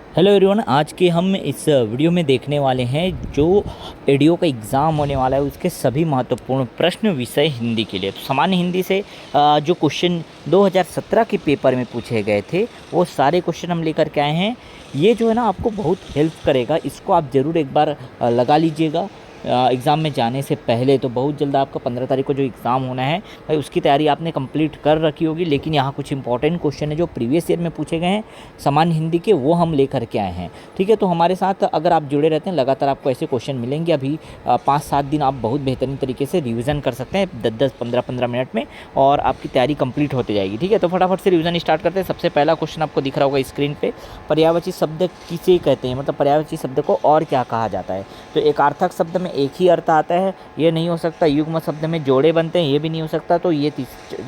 Hello everyone, आज के हम इस वीडियो में देखने वाले हैं जो एडीओ का एग्ज़ाम होने वाला है उसके सभी महत्वपूर्ण प्रश्न विषय हिंदी के लिए। तो सामान्य हिंदी से जो क्वेश्चन 2017 के पेपर में पूछे गए थे वो सारे क्वेश्चन हम लेकर के आए हैं। ये जो है ना आपको बहुत हेल्प करेगा, इसको आप ज़रूर एक बार लगा लीजिएगा एग्ज़ाम में जाने से पहले। तो बहुत जल्द आपका 15 तारीख को जो एग्ज़ाम होना है भाई उसकी तैयारी आपने कंप्लीट कर रखी होगी, लेकिन यहाँ कुछ इंपॉर्टेंट क्वेश्चन है जो प्रीवियस ईयर में पूछे गए हैं सामान्य हिंदी के, वो हम लेकर के आए हैं। ठीक है, तो हमारे साथ अगर आप जुड़े रहते हैं लगातार आपको ऐसे क्वेश्चन मिलेंगे। अभी 5-7 दिन आप बहुत बेहतरीन तरीके से रिविज़न कर सकते हैं 10-10, 15-15 मिनट में, और आपकी तैयारी कंप्लीट होती जाएगी। ठीक है, तो फटाफट से रिविज़न स्टार्ट करते हैं। सबसे पहला क्वेश्चन आपको दिख रहा होगा स्क्रीन पे, पर्यायवाची शब्द किसे कहते हैं, मतलब पर्यायवाची शब्द को और क्या कहा जाता है। तो एकार्थक शब्द में एक ही अर्थ आता है, ये नहीं हो सकता। युग्म शब्द में जोड़े बनते हैं, ये भी नहीं हो सकता। तो ये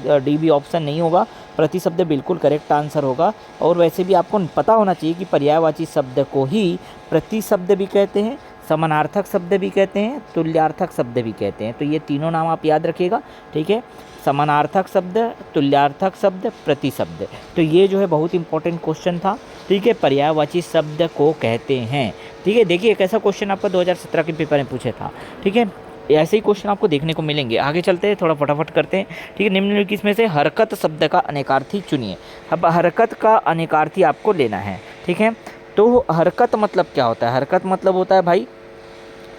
डी भी ऑप्शन नहीं होगा। प्रति शब्द बिल्कुल करेक्ट आंसर होगा। और वैसे भी आपको पता होना चाहिए कि पर्यायवाची शब्द को ही प्रति शब्द भी कहते हैं, समानार्थक शब्द भी कहते हैं, तुल्यार्थक शब्द भी कहते हैं। तो ये तीनों नाम आप याद रखिएगा। ठीक है, समानार्थक शब्द, तुल्यार्थक शब्द, प्रति शब्द। तो ये जो है बहुत इंपॉर्टेंट क्वेश्चन था। ठीक है, पर्यायवाची शब्द को कहते हैं। ठीक है, देखिए एक ऐसा क्वेश्चन आपका 2017 के पेपर में पूछा था। ठीक है, ऐसे ही क्वेश्चन आपको देखने को मिलेंगे। आगे चलते हैं, थोड़ा फटाफट करते हैं। ठीक है, निम्नलिखित में से हरकत शब्द का अनेकार्थी चुनिए। अब हरकत का अनेकार्थी आपको लेना है। ठीक है, तो हरकत मतलब क्या होता है? हरकत मतलब होता है भाई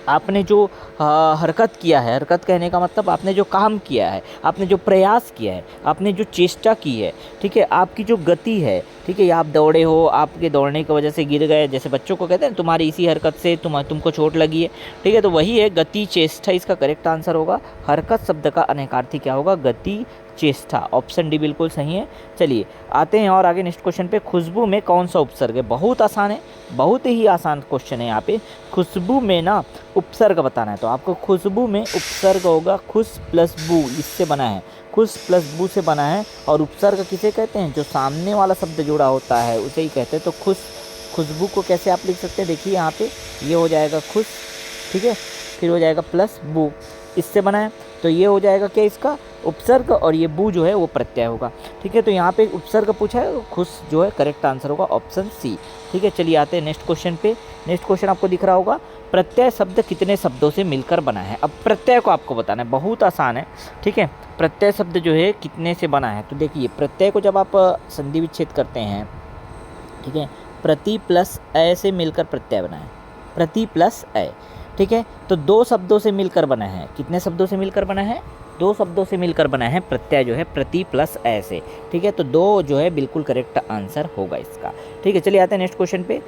आपने जो हरकत किया है। हरकत कहने का मतलब आपने जो काम किया है, आपने जो प्रयास किया है, आपने जो चेष्टा की है। ठीक है, आपकी जो गति है। ठीक है, आप दौड़े हो, आपके दौड़ने की वजह से गिर गए, जैसे बच्चों को कहते हैं तुम्हारी इसी हरकत से तुमको चोट लगी है। ठीक है, तो वही है गति, चेष्टा, इसका करेक्ट आंसर होगा। हरकत शब्द का अनेकार्थी क्या होगा? गति, चेष्टा। ऑप्शन डी बिल्कुल सही है। चलिए आते हैं और आगे नेक्स्ट क्वेश्चन पे। खुशबू में कौन सा उपसर्ग है? बहुत आसान है, बहुत ही आसान क्वेश्चन है। यहाँ पे खुशबू में ना उपसर्ग बताना है, तो आपको खुशबू में उपसर्ग होगा खुश प्लस बू, इससे बना है। खुश प्लस बू से बना है। और उपसर्ग किसे कहते हैं? जो सामने वाला शब्द जुड़ा होता है उसे ही कहते हैं। तो खुशबू को कैसे आप लिख सकते हैं? देखिए यहाँ पे ये हो जाएगा खुश, ठीक है, फिर हो जाएगा प्लस बू, इससे बना है। तो ये हो जाएगा क्या? इसका उपसर्ग, और ये बू जो है वो प्रत्यय होगा। ठीक है, तो यहाँ पे उपसर्ग पूछा है, खुश जो है करेक्ट आंसर होगा ऑप्शन सी। ठीक है, चलिए आते हैं नेक्स्ट क्वेश्चन पे। नेक्स्ट क्वेश्चन आपको दिख रहा होगा, प्रत्यय शब्द कितने शब्दों से मिलकर बना है? अब प्रत्यय को आपको बताना है, बहुत आसान है। ठीक है, प्रत्यय शब्द जो है कितने से बना है? तो देखिए प्रत्यय को जब आप संधि विच्छेद करते हैं, ठीक है, प्रति प्लस अ से मिलकर प्रत्यय बना है, प्रति प्लस अ। ठीक है, तो 2 शब्दों से मिलकर बना है। कितने शब्दों से मिलकर बना है? 2 शब्दों से मिलकर बना है प्रत्यय जो है प्रति प्लस अ से। ठीक है, तो 2 जो है बिल्कुल करेक्ट आंसर होगा इसका। ठीक है, चलिए आते हैं नेक्स्ट क्वेश्चन पे।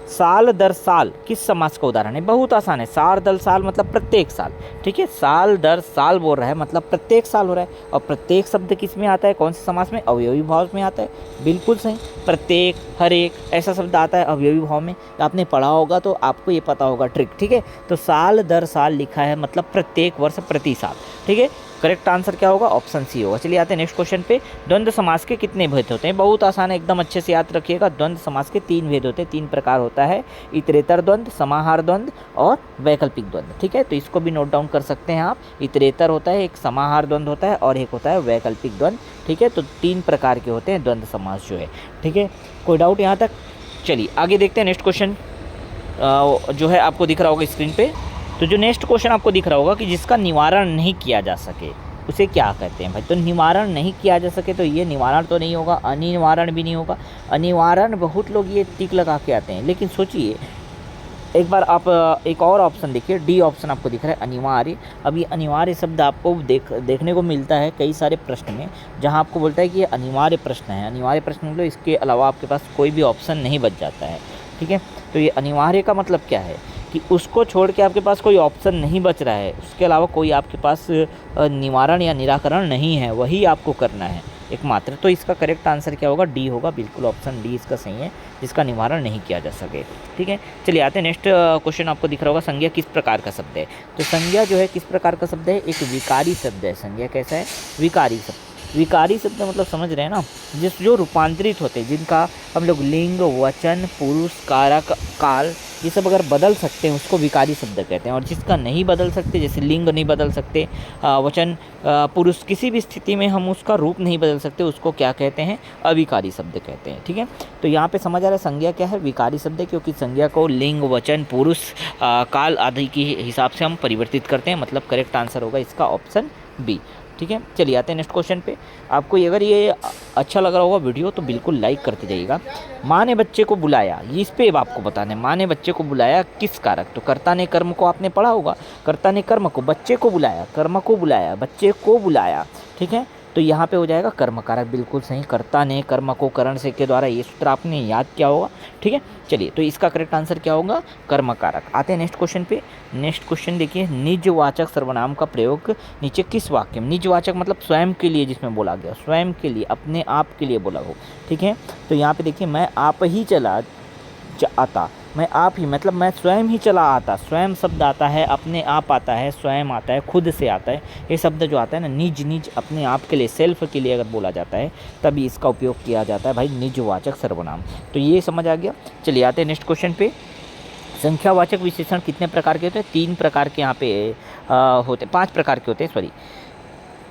साल दर साल किस समास का उदाहरण है? बहुत आसान है। साल दर साल मतलब प्रत्येक साल। ठीक है, साल दर साल बोल रहा है मतलब प्रत्येक साल हो रहा है। और प्रत्येक शब्द किस में आता है? कौन से समास में? अवयवी भाव में आता है। बिल्कुल सही, प्रत्येक, हर एक ऐसा शब्द आता है अवयवी भाव में। आपने पढ़ा होगा तो आपको ये पता होगा ट्रिक। ठीक है, तो साल दर साल लिखा है मतलब प्रत्येक वर्ष, प्रति साल। ठीक है, करेक्ट आंसर क्या होगा? ऑप्शन सी होगा। चलिए आते हैं नेक्स्ट क्वेश्चन पे। द्वंद्व समास के कितने भेद होते हैं? बहुत आसान है, एकदम अच्छे से याद रखिएगा। द्वंद्व समास के 3 भेद होते हैं, 3 प्रकार होता है। इतरेतर द्वंद्व, समाहार द्वंद्व और वैकल्पिक द्वंद्व। ठीक है, तो इसको भी नोट डाउन कर सकते हैं आप। इतरेतर होता है, एक समाहार द्वंद्व होता है और एक होता है वैकल्पिक द्वंद्व। ठीक है, तो 3 प्रकार के होते हैं द्वंद्व समास जो है। ठीक है, कोई डाउट यहाँ तक? चलिए आगे देखते हैं नेक्स्ट क्वेश्चन जो है आपको दिख रहा होगा स्क्रीन पे। तो जो नेक्स्ट क्वेश्चन आपको दिख रहा होगा कि जिसका निवारण नहीं किया जा सके उसे क्या कहते हैं भाई? तो निवारण नहीं किया जा सके तो ये निवारण तो नहीं होगा, अनिवारण भी नहीं होगा। अनिवारण बहुत लोग ये टिक लगा के आते हैं, लेकिन सोचिए एक बार आप एक और ऑप्शन देखिए, डी ऑप्शन आपको दिख रहा है अनिवार्य। अब ये अनिवार्य शब्द आपको देखने को मिलता है कई सारे प्रश्न में, जहाँ आपको बोलता है कि ये अनिवार्य प्रश्न है। अनिवार्य प्रश्न मतलब इसके अलावा आपके पास कोई भी ऑप्शन नहीं बच जाता है। ठीक है, तो ये अनिवार्य का मतलब क्या है कि उसको छोड़ के आपके पास कोई ऑप्शन नहीं बच रहा है, उसके अलावा कोई आपके पास निवारण या निराकरण नहीं है, वही आपको करना है एकमात्र। तो इसका करेक्ट आंसर क्या होगा? डी होगा, बिल्कुल ऑप्शन डी इसका सही है, जिसका निवारण नहीं किया जा सके। ठीक है, चलिए आते हैं नेक्स्ट क्वेश्चन आपको दिख रहा होगा, संज्ञा किस प्रकार का शब्द है? तो संज्ञा जो है किस प्रकार का शब्द है? एक विकारी शब्द है। संज्ञा कैसा है? विकारी शब्द। विकारी शब्द मतलब समझ रहे हैं ना, जो रूपांतरित होते हैं, जिनका हम लोग लिंग, वचन, पुरुष, कारक, काल ये सब अगर बदल सकते हैं उसको विकारी शब्द कहते हैं। और जिसका नहीं बदल सकते, जैसे लिंग नहीं बदल सकते, वचन, पुरुष, किसी भी स्थिति में हम उसका रूप नहीं बदल सकते, उसको क्या कहते हैं? अविकारी शब्द कहते हैं। ठीक है, तो यहाँ पे समझ आ रहा है संज्ञा क्या है? विकारी शब्द है, क्योंकि संज्ञा को लिंग, वचन, पुरुष, काल आदि के हिसाब से हम परिवर्तित करते हैं। मतलब करेक्ट आंसर होगा इसका ऑप्शन बी। ठीक है, चलिए आते हैं नेक्स्ट क्वेश्चन पे। आपको अगर ये अच्छा लग रहा होगा वीडियो तो बिल्कुल लाइक करते जाइएगा। माँ ने बच्चे को बुलाया, ये इस पे आपको बताना है। माँ ने बच्चे को बुलाया किस कारक? तो कर्ता ने कर्म को आपने पढ़ा होगा, कर्ता ने कर्म को, बच्चे को बुलाया, कर्म को बुलाया, बच्चे को बुलाया। ठीक है, तो यहाँ पे हो जाएगा कर्म कारक, बिल्कुल सही। कर्ता ने कर्म को करण से के द्वारा, ये सूत्र आपने याद किया होगा। ठीक है, चलिए तो इसका करेक्ट आंसर क्या होगा? कर्म कारक। आते हैं नेक्स्ट क्वेश्चन पे। नेक्स्ट क्वेश्चन देखिए, निजवाचक सर्वनाम का प्रयोग नीचे किस वाक्य में? निजवाचक मतलब स्वयं के लिए, जिसमें बोला गया स्वयं के लिए, अपने आप के लिए बोला हो। ठीक है, तो यहाँ पे देखिए, मैं आप ही चला आता, मैं आप ही मतलब मैं स्वयं ही चला आता। स्वयं शब्द आता है, अपने आप आता है, स्वयं आता है, खुद से आता है। ये शब्द जो आता है ना, निज, निज, अपने आप के लिए, सेल्फ के लिए अगर बोला जाता है तभी इसका उपयोग किया जाता है भाई, निजवाचक सर्वनाम। तो ये समझ आ गया। चलिए आते हैं नेक्स्ट क्वेश्चन पे। संख्यावाचक विशेषण कितने प्रकार के होते हैं? 3 प्रकार के यहाँ पे होते, 5 प्रकार के होते हैं, सॉरी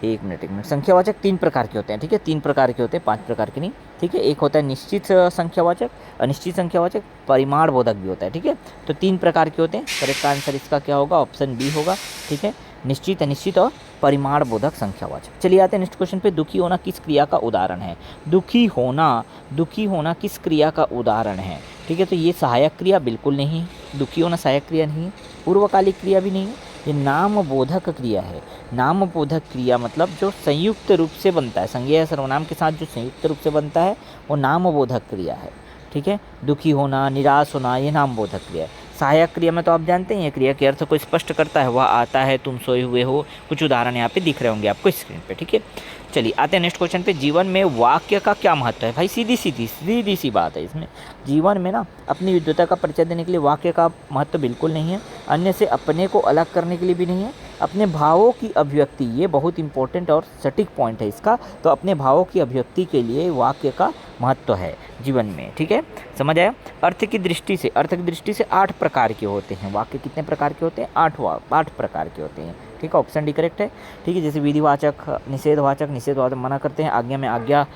एक मिनट। संख्यावाचक 3 प्रकार के होते हैं। ठीक है, 3 प्रकार के होते हैं, 5 प्रकार के नहीं। ठीक है, एक होता है निश्चित संख्यावाचक, अनिश्चित संख्यावाचक, परिमाण बोधक भी होता है। ठीक है, तो 3 प्रकार के होते हैं। करेक्ट आंसर इसका क्या होगा? ऑप्शन बी होगा। ठीक है, निश्चित, अनिश्चित और परिमाण बोधक संख्यावाचक। चलिए आते हैं नेक्स्ट क्वेश्चन पे। दुखी होना किस क्रिया का उदाहरण है? दुखी होना किस क्रिया का उदाहरण है? ठीक है, तो ये सहायक क्रिया बिल्कुल नहीं है। दुखी होना सहायक क्रिया नहीं है, पूर्वकालिक क्रिया भी नहीं है, ये नामबोधक क्रिया है। नामबोधक क्रिया मतलब जो संयुक्त रूप से बनता है, संज्ञा या सर्वनाम के साथ जो संयुक्त रूप से बनता है वो नामबोधक क्रिया है। ठीक है, दुखी होना, निराश होना, ये नामबोधक क्रिया है। सहायक क्रिया में तो आप जानते हैं, ये क्रिया के अर्थ को स्पष्ट करता है। वह आता है, तुम सोए हुए हो, कुछ उदाहरण यहाँ पे दिख रहे होंगे आपको स्क्रीन पे। ठीक है, चलिए आते हैं नेक्स्ट क्वेश्चन पे। जीवन में वाक्य का क्या महत्व है? भाई सीधी सी बात है इसमें। जीवन में ना अपनी विद्वता का परिचय देने के लिए वाक्य का महत्व बिल्कुल नहीं है, अन्य से अपने को अलग करने के लिए भी नहीं है, अपने भावों की अभिव्यक्ति, ये बहुत इंपॉर्टेंट और सटीक पॉइंट है इसका। तो अपने भावों की अभिव्यक्ति के लिए वाक्य का महत्व है जीवन में। ठीक है, समझ आया? अर्थ की दृष्टि से 8 प्रकार के होते हैं वाक्य। कितने प्रकार के होते हैं? 8 प्रकार के होते हैं। ठीक है, ऑप्शन डी करेक्ट है। ठीक है, जैसे विधिवाचक, निषेधवाचक मना करते हैं, आज्ञा में आज्ञा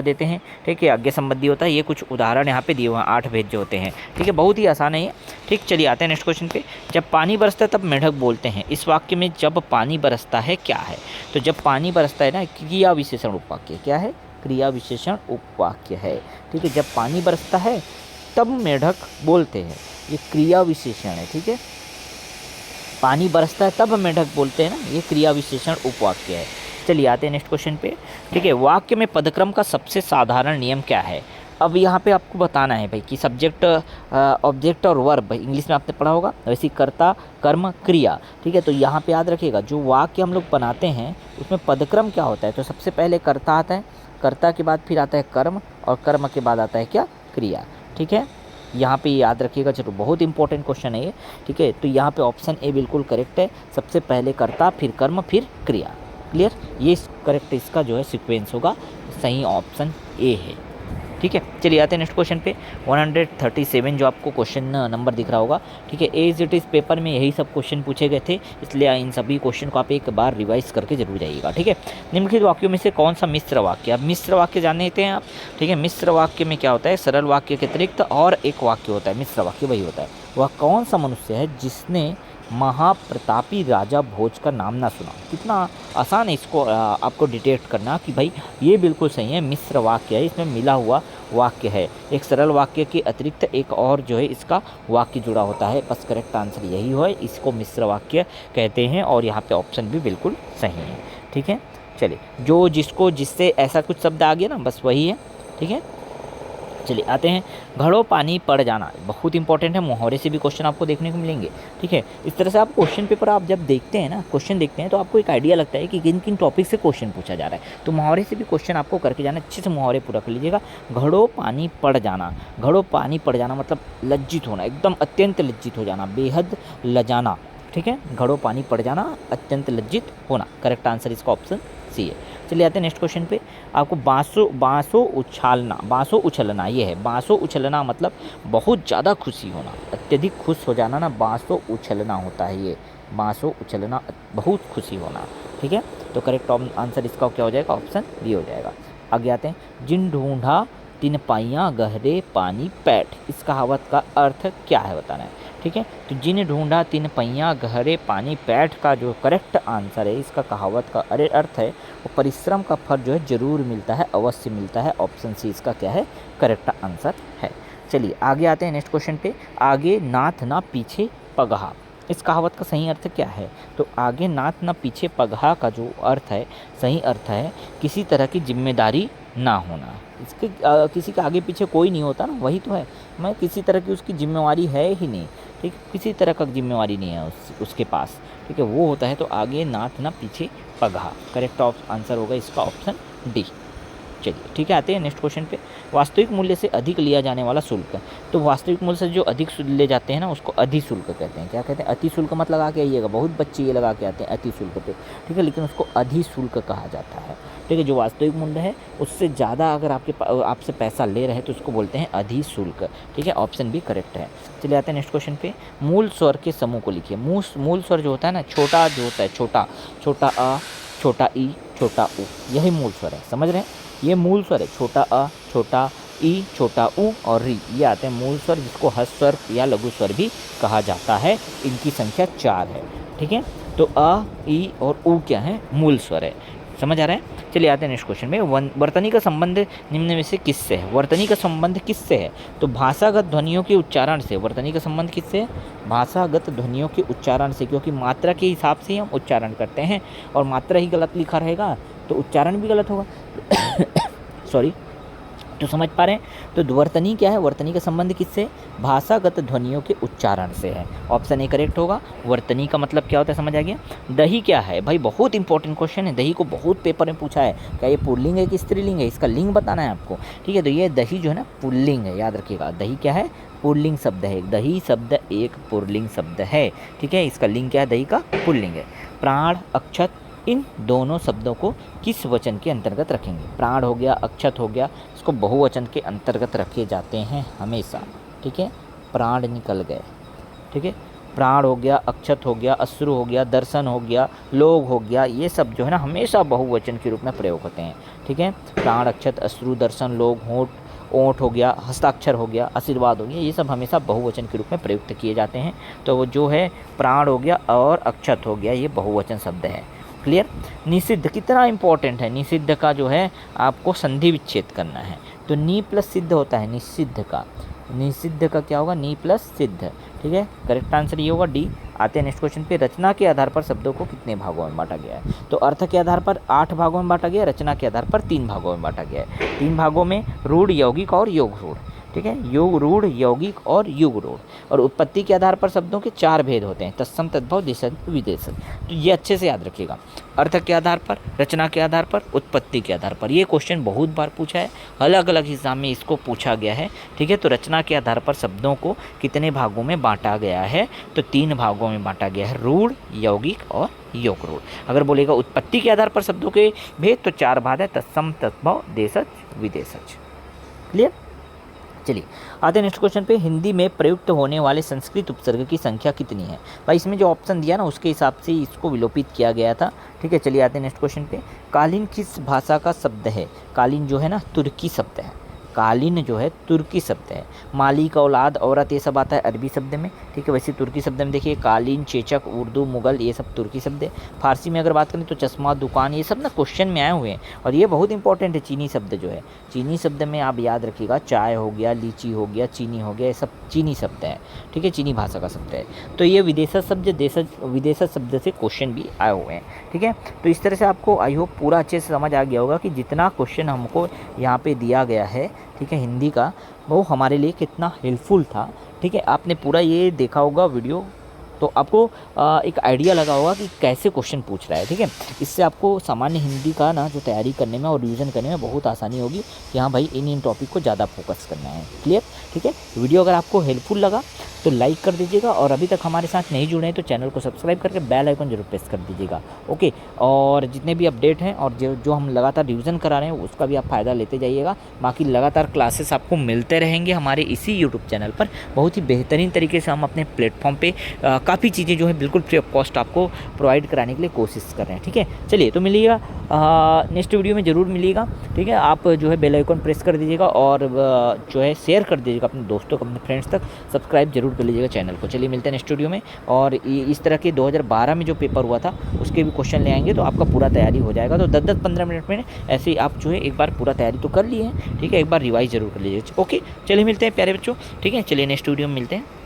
देते हैं। ठीक है, आज्ञा संबंधी होता है। ये कुछ उदाहरण यहाँ पे दिए हुए हैं, 8 भेद जो होते हैं। ठीक है, बहुत ही आसान है ये। ठीक, चलिए आते हैं नेक्स्ट क्वेश्चन पे। जब पानी बरसता है तब मेढक बोलते हैं, इस वाक्य में जब पानी बरसता है क्या है? तो जब पानी बरसता है ना, क्रिया विशेषण उपवाक्य क्या है? क्रिया विशेषण उपवाक्य है। ठीक है, जब पानी बरसता है तब मेढक बोलते हैं, ये क्रिया विशेषण है। ठीक है, पानी बरसता है तब मेढक बोलते हैं ना, ये क्रिया विशेषण उपवाक्य है। चलिए आते हैं नेक्स्ट क्वेश्चन पे। ठीक है, वाक्य में पदक्रम का सबसे साधारण नियम क्या है? अब यहाँ पे आपको बताना है भाई कि सब्जेक्ट, ऑब्जेक्ट और वर्ब, इंग्लिश में आपने पढ़ा होगा, वैसे कर्ता, कर्म, क्रिया। ठीक है, तो यहाँ पे याद रखिएगा, जो वाक्य हम लोग बनाते हैं उसमें पदक्रम क्या होता है? तो सबसे पहले कर्ता आता है, कर्ता के बाद फिर आता है कर्म, और कर्म के बाद आता है क्या? क्रिया। ठीक है, यहाँ पे याद रखिएगा, चलो बहुत इंपॉर्टेंट क्वेश्चन है ये। ठीक है, तो यहाँ पे ऑप्शन ए बिल्कुल करेक्ट है। सबसे पहले कर्ता, फिर कर्म, फिर क्रिया। क्लियर? ये करेक्ट इसका जो है सीक्वेंस होगा, सही ऑप्शन ए है। ठीक है, चलिए आते हैं नेक्स्ट क्वेश्चन पे। 137 जो आपको क्वेश्चन नंबर दिख रहा होगा। ठीक है, एज इट इज़ पेपर में यही सब क्वेश्चन पूछे गए थे, इसलिए इन सभी क्वेश्चन को आप एक बार रिवाइज करके जरूर जाइएगा। ठीक है, निम्नलिखित वाक्यों में से कौन सा मिश्र वाक्य? अब मिश्र वाक्य जान लेते हैं आप। ठीक है, मिश्र वाक्य में क्या होता है? सरल वाक्य के अतिरिक्त और एक वाक्य होता है, मिश्र वाक्य वही होता है। वह कौन सा मनुष्य है जिसने महाप्रतापी राजा भोज का नाम ना सुना? कितना आसान है इसको आपको डिटेक्ट करना कि भाई ये बिल्कुल सही है, मिश्र वाक्य है, इसमें मिला हुआ वाक्य है। एक सरल वाक्य के अतिरिक्त एक और जो है इसका वाक्य जुड़ा होता है। बस करेक्ट आंसर यही है, इसको मिश्र वाक्य कहते हैं, और यहाँ पे ऑप्शन भी बिल्कुल सही है। ठीक है, चलिए जो, जिसको, जिससे, ऐसा कुछ शब्द आ गया ना, बस वही है। ठीक है, चलिए आते हैं। घड़ों पानी पड़ जाना बहुत इंपॉर्टेंट है, मुहावरे से भी क्वेश्चन आपको देखने को मिलेंगे। ठीक है, इस तरह से आप क्वेश्चन पेपर आप जब देखते हैं ना, क्वेश्चन देखते हैं तो आपको एक आइडिया लगता है कि किन किन टॉपिक से क्वेश्चन पूछा जा रहा है। तो मुहावरे से भी क्वेश्चन आपको करके जाना, अच्छे से मुहावरे पूरा कर लीजिएगा। घड़ों पानी पड़ जाना, घड़ों पानी पड़ जाना मतलब लज्जित होना, एकदम अत्यंत लज्जित हो जाना, बेहद लजाना। ठीक है, घड़ों पानी पड़ जाना, अत्यंत लज्जित होना। करेक्ट आंसर इसका ऑप्शन सी है। चलिए आते हैं नेक्स्ट क्वेश्चन पे। आपको बांसो उछलना ये है। बांसो उछलना मतलब बहुत ज़्यादा खुशी होना, अत्यधिक खुश हो जाना ना, बांसो उछलना होता है ये। बांसो उछलना बहुत खुशी होना, ठीक है। तो करेक्ट आंसर इसका क्या हो जाएगा? ऑप्शन बी हो जाएगा। आगे आते हैं। जिन ढूंढा तीन पाइयाँ गहरे पानी पैठ, इस कहावत का अर्थ क्या है बताना है, ठीक है। तो जिन ढूंढा तीन पहिया गहरे पानी पैठ का जो करेक्ट आंसर है, इसका कहावत का अरे अर्थ है वो परिश्रम का फल जो है जरूर मिलता है, अवश्य मिलता है। ऑप्शन सी इसका क्या है? करेक्ट आंसर है। चलिए आगे आते हैं नेक्स्ट क्वेश्चन पे। आगे नाथ ना पीछे पगहा, इस कहावत का सही अर्थ क्या है? तो आगे नाथ ना पीछे पगहा का जो अर्थ है, सही अर्थ है किसी तरह की जिम्मेदारी ना होना। इसके किसी का आगे पीछे कोई नहीं होता ना, वही तो है। मैं किसी तरह की उसकी जिम्मेवारी है ही नहीं, ठीक है, किसी तरह का जिम्मेवारी नहीं है उसके पास, ठीक है, वो होता है। तो आगे नाथ ना पीछे पगहा, करेक्ट आंसर होगा इसका ऑप्शन डी। चलिए ठीक है, आते हैं नेक्स्ट क्वेश्चन पे। वास्तविक मूल्य से अधिक लिया जाने वाला शुल्क, तो वास्तविक मूल्य से जो अधिक ले जाते हैं ना उसको अधिशुल्क कहते हैं। क्या कहते हैं? अतिशुल्क मत लगा के आइएगा, बहुत बच्चे ये लगा के आते हैं अतिशुल्क पे, ठीक है, लेकिन उसको अधिशुल्क कहा जाता है, ठीक है। जो वास्तविक मूल्य है उससे ज़्यादा अगर आपसे पैसा ले रहे हैं तो उसको बोलते हैं अधिशुल्क, ठीक है। ऑप्शन भी करेक्ट है। चलिए आते हैं नेक्स्ट क्वेश्चन पे। मूल स्वर के समूह को लिखिए। मूल स्वर जो होता है ना, छोटा जो होता है, छोटा अ, छोटा ई, छोटा उ, यही मूल स्वर है, समझ रहे हैं? ये मूल स्वर है। छोटा अ, छोटा ई, छोटा उ और री, ये आते हैं मूल स्वर, जिसको हर्ष स्वर या लघु स्वर भी कहा जाता है। इनकी संख्या 4 है, ठीक है। तो अ, ई और उ क्या है? मूल स्वर है, समझ आ रहा है? चलिए आते हैं नेक्स्ट क्वेश्चन में। वर्तनी का संबंध निम्न में से किससे है? वर्तनी का संबंध किससे है? तो भाषागत ध्वनियों के उच्चारण से। वर्तनी का संबंध किससे है? भाषागत ध्वनियों के उच्चारण से, क्योंकि मात्रा के हिसाब से ही हम उच्चारण करते हैं, और मात्रा ही गलत लिखा रहेगा तो उच्चारण भी गलत होगा। सॉरी, तो समझ पा रहे हैं? तो वर्तनी क्या है? वर्तनी का संबंध किससे? भाषागत ध्वनियों के उच्चारण से है। ऑप्शन ए करेक्ट होगा। वर्तनी का मतलब क्या होता है, समझ आ गया? दही क्या है भाई? बहुत इंपॉर्टेंट क्वेश्चन है, दही को बहुत पेपर में पूछा है। क्या ये पुल्लिंग है कि स्त्रीलिंग है? इसका लिंग बताना है आपको, ठीक है। तो ये दही जो है ना पुल्लिंग है, याद रखिएगा। दही क्या है? पुल्लिंग शब्द है। दही शब्द एक पुल्लिंग शब्द है, ठीक है। इसका लिंग क्या है? दही का पुल्लिंग है। प्राण, अक्षत, इन दोनों शब्दों को किस वचन के अंतर्गत रखेंगे? प्राण हो गया, अक्षत हो गया, इसको बहुवचन के अंतर्गत रखे जाते हैं हमेशा, ठीक है। प्राण निकल गए, ठीक है। प्राण हो गया, अक्षत हो गया, अश्रु हो गया, दर्शन हो गया, लोग हो गया, ये सब जो है ना हमेशा बहुवचन के रूप में प्रयोग होते हैं, ठीक है। प्राण, अक्षत, अश्रु, दर्शन, लोग, ओंठ हो गया, हस्ताक्षर हो गया, आशीर्वाद हो गया, ये सब हमेशा बहुवचन के रूप में प्रयुक्त किए जाते हैं। तो वो जो है प्राण हो गया और अक्षत हो गया, ये बहुवचन शब्द है। क्लियर? निषिद्ध कितना इंपॉर्टेंट है। निषिद्ध का जो है आपको संधि विच्छेद करना है, तो नी प्लस सिद्ध होता है निषिद्ध का। निषिद्ध का क्या होगा? नी प्लस सिद्ध, ठीक है। करेक्ट आंसर ये होगा डी। आते हैं नेक्स्ट क्वेश्चन पे। रचना के आधार पर शब्दों को कितने भागों में बांटा गया है? तो अर्थ के आधार पर 8 भागों में बांटा गया है, रचना के आधार पर 3 भागों में बांटा गया है। 3 भागों में रूढ़, यौगिक और योग रूढ़, ठीक है। योग रूढ़, यौगिक और युग रूढ़। और उत्पत्ति के आधार पर शब्दों के 4 भेद होते हैं, तत्सम, तद्भव, देशज, विदेशज। तो ये अच्छे से याद रखिएगा। अर्थ के आधार पर, रचना के आधार पर, उत्पत्ति के आधार पर। ये क्वेश्चन बहुत बार पूछा है, अलग अलग एग्जाम में इसको पूछा गया है, ठीक है। तो रचना के आधार पर शब्दों को कितने भागों में बांटा गया है? तो 3 भागों में बांटा गया है, रूढ़, यौगिक और योग रूढ़। अगर बोलेगा उत्पत्ति के आधार पर शब्दों के भेद, तो 4 भाग है, तत्सम, तद्भव, देशज, विदेशज। क्लियर? चलिए आते हैं नेक्स्ट क्वेश्चन पे। हिंदी में प्रयुक्त होने वाले संस्कृत उपसर्ग की संख्या कितनी है? भाई इसमें जो ऑप्शन दिया ना उसके हिसाब से इसको विलोपित किया गया था, ठीक है। चलिए आते हैं नेक्स्ट क्वेश्चन पे। कालीन किस भाषा का शब्द है? कालीन जो है ना तुर्की शब्द है। कालीन जो है तुर्की शब्द है। मालिक, औलाद, औरत, ये सब आता है अरबी शब्द में, ठीक है। वैसे तुर्की शब्द में देखिए कालीन, चेचक, उर्दू, मुगल, ये सब तुर्की शब्द है। फारसी में अगर बात करें तो चश्मा, दुकान, ये सब ना क्वेश्चन में आए हुए हैं, और ये बहुत इंपॉर्टेंट है। चीनी शब्द जो है, चीनी शब्द में आप याद रखिएगा, चाय हो गया, लीची हो गया, चीनी हो गया, ये सब चीनी शब्द है, ठीक है, चीनी भाषा का शब्द है। तो ये विदेशज शब्द, देशज, विदेशज शब्द से क्वेश्चन भी आए हुए हैं, ठीक है। तो इस तरह से आपको आई होप पूरा अच्छे से समझ आ गया होगा कि जितना क्वेश्चन हमको यहाँ पे दिया गया है, ठीक है, हिंदी का, वो हमारे लिए कितना हेल्पफुल था, ठीक है। आपने पूरा ये देखा होगा वीडियो, तो आपको एक आइडिया लगा होगा कि कैसे क्वेश्चन पूछ रहा है, ठीक है। इससे आपको सामान्य हिंदी का ना जो तैयारी करने में और रिवीजन करने में बहुत आसानी होगी कि हाँ भाई इन टॉपिक को ज़्यादा फोकस करना है। क्लियर? ठीक है। वीडियो अगर आपको हेल्पफुल लगा तो लाइक कर दीजिएगा, और अभी तक हमारे साथ नहीं जुड़े हैं तो चैनल को सब्सक्राइब करके बेल आइकन जरूर प्रेस कर दीजिएगा। ओके, और जितने भी अपडेट हैं और जो हम लगातार रिवीजन करा रहे हैं उसका भी आप फ़ायदा लेते जाइएगा। बाकी लगातार क्लासेस आपको मिलते रहेंगे हमारे इसी यूट्यूब चैनल पर। बहुत ही बेहतरीन तरीके से हम अपने प्लेटफॉर्म पे काफ़ी चीज़ें जो है बिल्कुल फ्री ऑफ कॉस्ट आपको प्रोवाइड कराने के लिए कोशिश कर रहे हैं। ठीक है, चलिए तो मिलिएगा नेक्स्ट वीडियो में ज़रूर मिलिएगा। ठीक है, आप जो है बेल आइकन प्रेस कर दीजिएगा और जो है शेयर कर दीजिएगा अपने दोस्तों को, अपने फ्रेंड्स तक सब्सक्राइब जरूर कर लीजिएगा चैनल को। चलिए मिलते हैं नेक्स्ट वीडियो में, और इस तरह के 2012 में जो पेपर हुआ था उसके भी क्वेश्चन ले आएंगे, तो आपका पूरा तैयारी हो जाएगा। तो 10-15 मिनट में ऐसे ही आप जो है एक बार पूरा तैयारी तो कर लिए हैं। ठीक है, एक बार रिवाइज जरूर कर लीजिए। ओके, चलिए मिलते हैं प्यारे बच्चों। ठीक है, चलिए नेक्स्ट वीडियो में मिलते हैं।